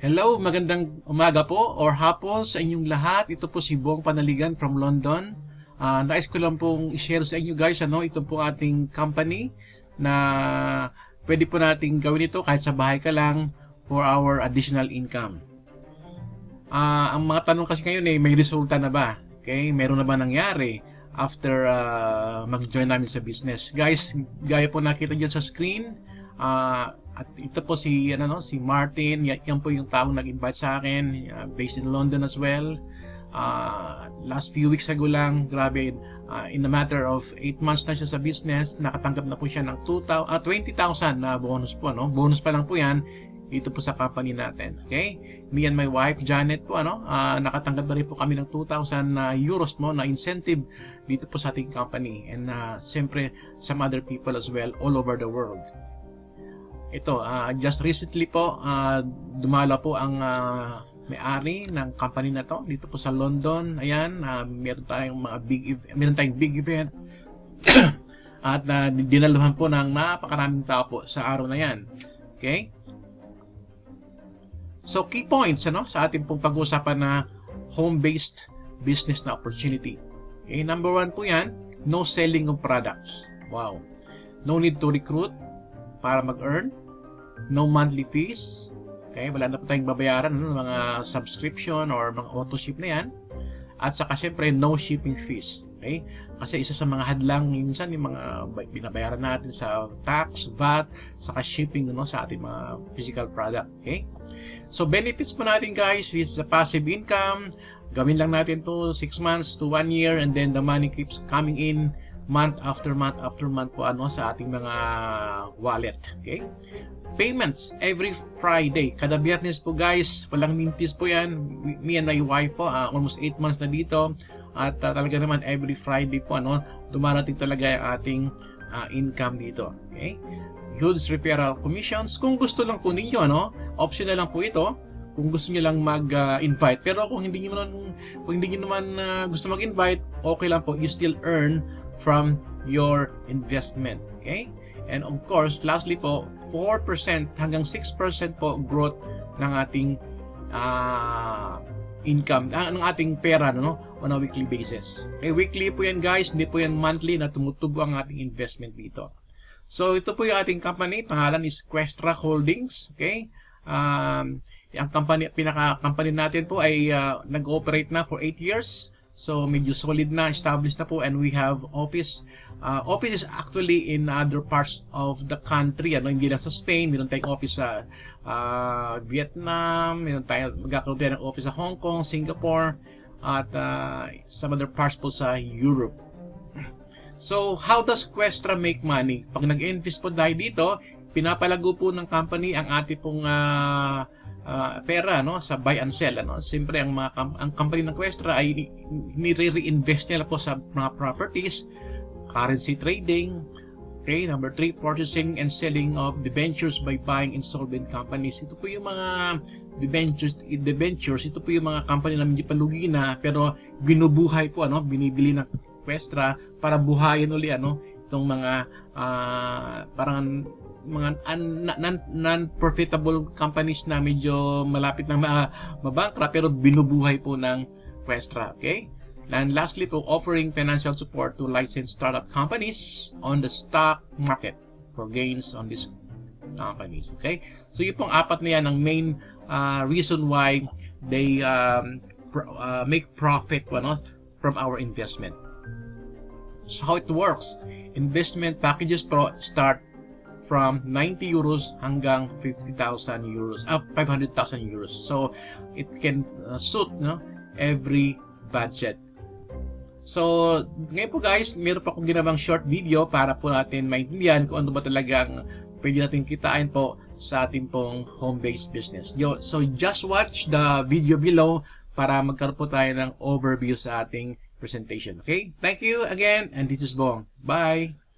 Hello, magandang umaga po or hapon sa inyong lahat. Ito po si Bong Panaligan from London. Nais ko lang pong i-share sa inyo guys, ito po ating company na pwede po nating gawin ito kahit sa bahay ka lang for our additional income. Ang mga tanong kasi ngayon may resulta na ba? Okay, meron na ba nangyari after mag-join namin sa business? Guys, gaya po nakita dyan sa screen, at ito po si Martin, yan po yung taong nag-invite sa akin, based in London as well. Last few weeks ago lang, grabe, in a matter of 8 months na siya sa business, nakatanggap na po siya ng 20,000 na bonus po, bonus pa lang po yan dito po sa company natin. Okay, me and my wife Janet po, nakatanggap na rin po kami ng 2,000 euros na incentive dito po sa ating company, and siyempre some other people as well all over the world. Ito, just recently po, dumala po ang may-ari ng company na to dito po sa London. Ayan, meron tayong big event at dinaluhan po ng napakaraming tao po sa araw na yan. Okay? So, key points sa ating pong pag-uusapan na home-based business na opportunity. Okay, number 1 po yan, no selling of products. Wow. No need to recruit para mag-earn, no monthly fees, okay, wala na po tayong babayaran mga subscription or mga auto ship na yan, at saka syempre no shipping fees, okay, kasi isa sa mga hadlang minsan yung mga binabayaran natin sa tax, VAT, saka shipping sa ating mga physical product. Okay, so benefits po natin guys is a passive income. Gawin lang natin to 6 months to 1 year, and then the money keeps coming in month after month po sa ating mga wallet. Okay, payments every Friday, kada Biyernes po guys, walang mintis po yan. Me and my wife po, almost 8 months na dito, at talaga naman every Friday po dumarating talaga yung ating income dito. Okay, goods referral commissions. Kung gusto lang po ninyo, optional lang po ito kung gusto niyo lang mag-invite, pero kung hindi niyo naman gusto mag-invite, okay lang po, you still earn from your investment. Okay, and of course lastly po, 4% hanggang 6% po growth ng ating income, ng ating pera on a weekly basis. Okay, weekly po yan guys, hindi po yan monthly na tumutubo ang ating investment dito. So ito po yung ating company, pangalan is Questra Holdings. Okay, ang pinaka-company natin po ay nag-ooperate na for 8 years. So medyo solid na, established na po, and we have offices actually in other parts of the country. Hindi lang sa Spain, meron tayong office sa Vietnam, magkakaroon tayo ng office sa Hong Kong, Singapore, at some other parts po sa Europe. So how does Questra make money? Pag nag-invest po tayo dito, pinapalago po ng company ang ating pong pera sa buy and sell. Siyempre ang company ng Questra ay nire-reinvest nila po sa mga properties, currency trading. Okay, number 3, purchasing and selling of debentures by buying insolvent companies. Ito po yung mga debentures, ito po yung mga company na hindi pa lugi na pero binubuhay po, binibili ng Questra para buhayin uli itong mga parang mga non-profitable companies na medyo malapit na mabankrupt, pero binubuhay po ng Questra. Okay? And lastly po, offering financial support to licensed startup companies on the stock market for gains on these companies. Okay? So yun pong 4 na yan ang main reason why they make profit from our investment. So how it works, investment packages start from 90 euros hanggang 50,000 euros, 500,000 euros. So it can suit every budget. So ngayon po guys, meron pa akong ginawang short video para po natin maintindihan kung ano ba talagang pwede natin kitain po sa ating pong home-based business. So just watch the video below para magkaroon po tayo ng overview sa ating presentation. Okay? Thank you again, and this is Bong. Bye!